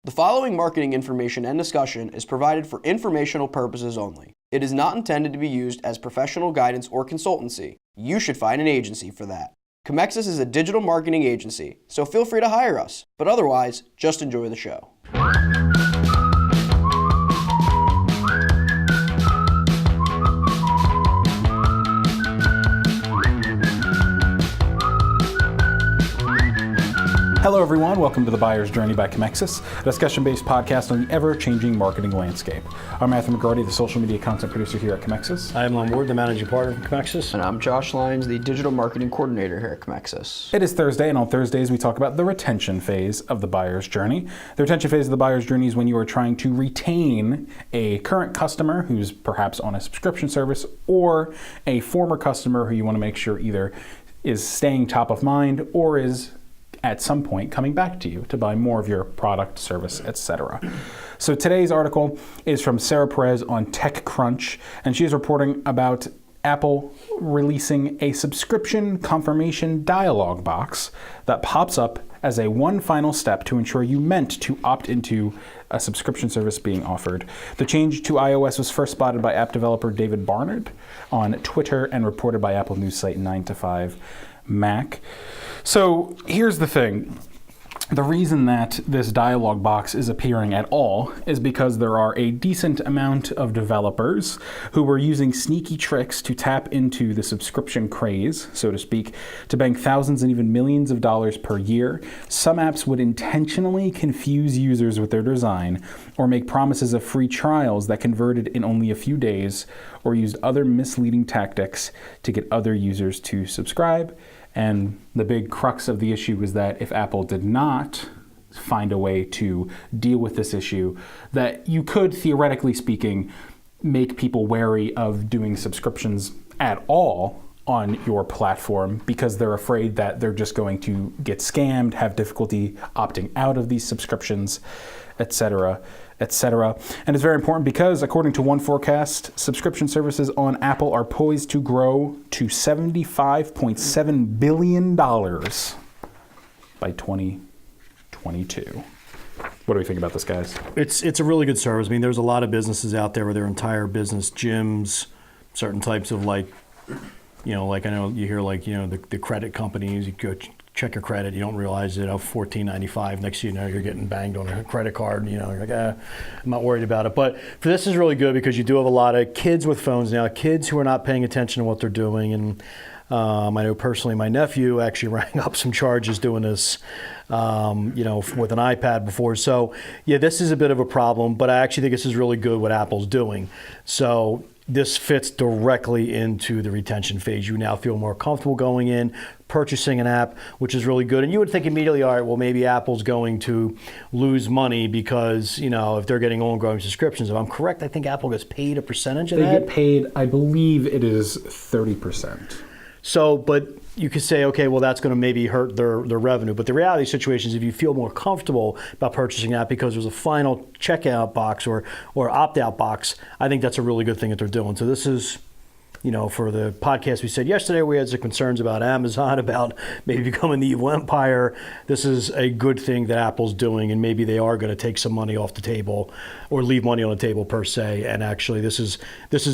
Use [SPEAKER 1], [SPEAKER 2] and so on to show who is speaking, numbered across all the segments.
[SPEAKER 1] The following marketing information and discussion is provided for informational purposes only. It is not intended to be used as professional guidance or consultancy. You should find an agency for that. Comexis is a digital marketing agency, so feel free to hire us. But otherwise, just enjoy the show.
[SPEAKER 2] Hello everyone, welcome to The Buyer's Journey by Comexis, a discussion-based podcast on the ever-changing marketing landscape. I'm Matthew McGrady, the social media content producer here at Comexis.
[SPEAKER 3] I'm Lon Ward, the managing partner of Comexis.
[SPEAKER 1] And I'm Josh Lyons, the digital marketing coordinator here at Comexis.
[SPEAKER 2] It is Thursday, and on Thursdays we talk about the retention phase of the buyer's journey. The retention phase of the buyer's journey is when you are trying to retain a current customer who's perhaps on a subscription service, or a former customer who you want to make sure either is staying top of mind or is at some point coming back to you to buy more of your product, service, etc. So today's article is from Sarah Perez on TechCrunch, and she is reporting about Apple releasing a subscription confirmation dialog box that pops up as a one final step to ensure you meant to opt into a subscription service being offered. The change to iOS was first spotted by app developer David Barnard on Twitter and reported by Apple news site 9to5Mac. So here's the thing. The reason that this dialog box is appearing at all is because there are a decent amount of developers who were using sneaky tricks to tap into the subscription craze, so to speak, to bank thousands and even millions of dollars per year. Some apps would intentionally confuse users with their design or make promises of free trials that converted in only a few days, or used other misleading tactics to get other users to subscribe. And the big crux of the issue is that if Apple did not find a way to deal with this issue, that you could, theoretically speaking, make people wary of doing subscriptions at all on your platform because they're afraid that they're just going to get scammed, have difficulty opting out of these subscriptions, etc., etc. And it's very important because, according to one forecast, subscription services on Apple are poised to grow to $75.7 billion by 2022. What do we think about this, guys?
[SPEAKER 3] It's a really good service. I mean, there's a lot of businesses out there where their entire business, gyms, certain types of like I know you hear the credit companies, you go check your credit, you don't realize it, $14.95, next thing you know you're getting banged on a credit card, you're like, I'm not worried about it. But for this is really good because you do have a lot of kids with phones now, kids who are not paying attention to what they're doing. And I know personally my nephew actually rang up some charges doing this with an iPad before. So yeah, this is a bit of a problem, but I actually think this is really good what Apple's doing. So this fits directly into the retention phase. You now feel more comfortable going in, purchasing an app, which is really good. And you would think immediately, all right, well, maybe Apple's going to lose money because, if they're getting ongoing subscriptions. If I'm correct, I think Apple gets paid a percentage of that.
[SPEAKER 2] They get paid, I believe it is 30%.
[SPEAKER 3] So, but you could say, okay, well, that's going to maybe hurt their revenue. But the reality of the situation is if you feel more comfortable about purchasing that because there's a final checkout box or opt-out box, I think that's a really good thing that they're doing. So this is, for the podcast we said yesterday, we had some concerns about Amazon, about maybe becoming the evil empire. This is a good thing that Apple's doing, and maybe they are going to take some money off the table or leave money on the table per se. And actually, this is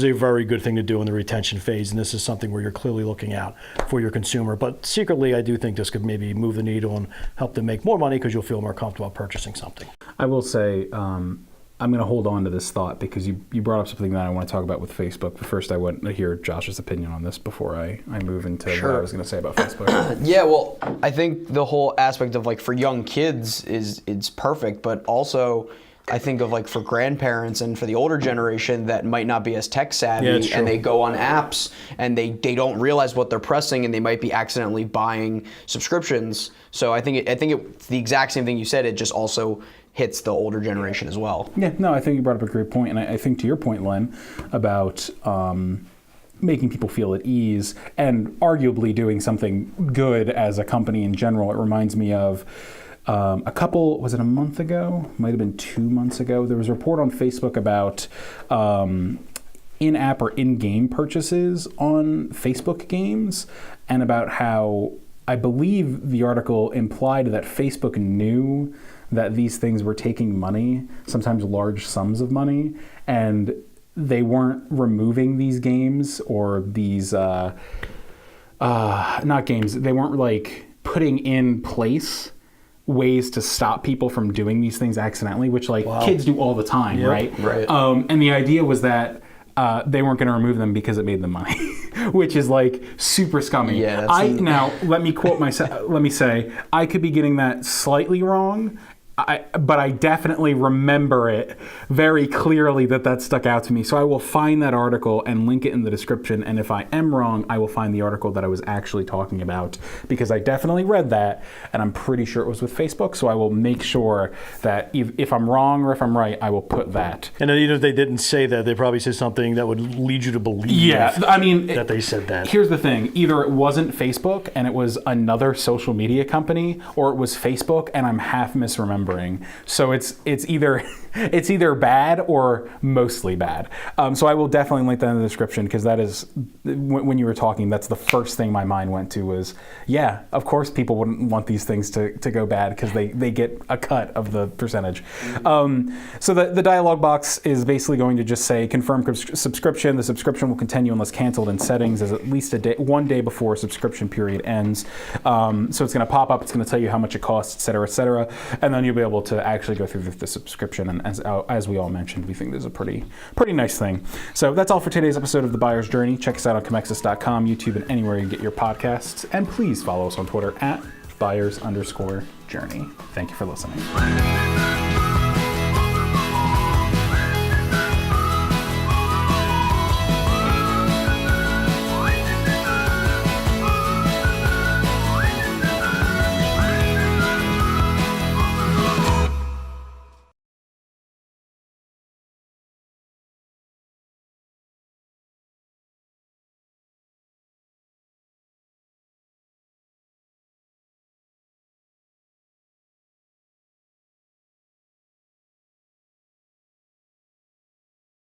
[SPEAKER 3] a very good thing to do in the retention phase, and this is something where you're clearly looking out for your consumer. But secretly, I do think this could maybe move the needle and help them make more money because you'll feel more comfortable purchasing something.
[SPEAKER 2] I will say, I'm going to hold on to this thought because you brought up something that I want to talk about with Facebook. But first, I want to hear Josh's opinion on this before I move into what I was going to say about Facebook.
[SPEAKER 1] Yeah, well, I think the whole aspect of for young kids it's perfect, but also I think of for grandparents and for the older generation that might not be as tech savvy, and they go on apps and they don't realize what they're pressing and they might be accidentally buying subscriptions. So I think it's the exact same thing you said. It just also hits the older generation as well.
[SPEAKER 2] Yeah, no, I think you brought up a great point, and I think to your point, Len, about making people feel at ease and arguably doing something good as a company in general. It reminds me of was it a month ago? Might have been 2 months ago. There was a report on Facebook about in-app or in-game purchases on Facebook games, and about how I believe the article implied that Facebook knew that these things were taking money, sometimes large sums of money, and they weren't removing these games or these not games. They weren't like putting in place ways to stop people from doing these things accidentally, which like kids do all the time, right?
[SPEAKER 1] Right.
[SPEAKER 2] And the idea was that they weren't going to remove them because it made them money, which is like super scummy.
[SPEAKER 1] Yeah.
[SPEAKER 2] Now let me quote myself. Let me say I could be getting that slightly wrong. But I definitely remember it very clearly that stuck out to me. So I will find that article and link it in the description. And if I am wrong, I will find the article that I was actually talking about, because I definitely read that and I'm pretty sure it was with Facebook. So I will make sure that if I'm wrong or if I'm right, I will put that.
[SPEAKER 3] And then even if they didn't say that, they probably said something that would lead you to believe that they said that.
[SPEAKER 2] Here's the thing. Either it wasn't Facebook and it was another social media company, or it was Facebook and I'm half misremembering. So it's either bad or mostly bad. So I will definitely link that in the description, because that is, when you were talking, that's the first thing my mind went to was, yeah, of course people wouldn't want these things to go bad because they get a cut of the percentage. So the dialog box is basically going to just say confirm subscription. The subscription will continue unless canceled in settings as at least one day before subscription period ends. So it's going to pop up. It's going to tell you how much it costs, et cetera, and then you'll be able to actually go through the subscription. And as we all mentioned, we think this is a pretty nice thing. So that's all for today's episode of The Buyer's Journey. Check us out on Comexis.com, YouTube, and anywhere you get your podcasts. And please follow us on Twitter at @buyers_journey. Thank you for listening.